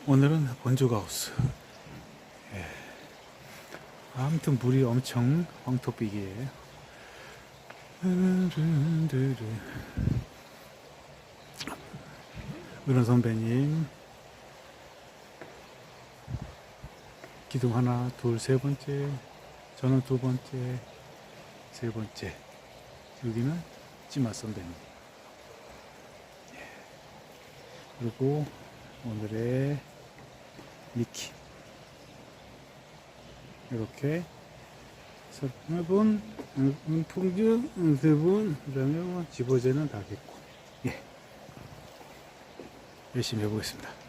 오늘은 본죽하우스. 예. 아무튼 물이 엄청 황토빛이에요. 은호 선배님 기둥 하나 둘 세 번째, 저는 두 번째, 세 번째, 여기는 찌마 선배님. 그리고 오늘의 미키. 이렇게 세 분, 풍주 세 분, 그 다음에 뭐 집어제는 다 됐고, 예, 열심히 해보겠습니다.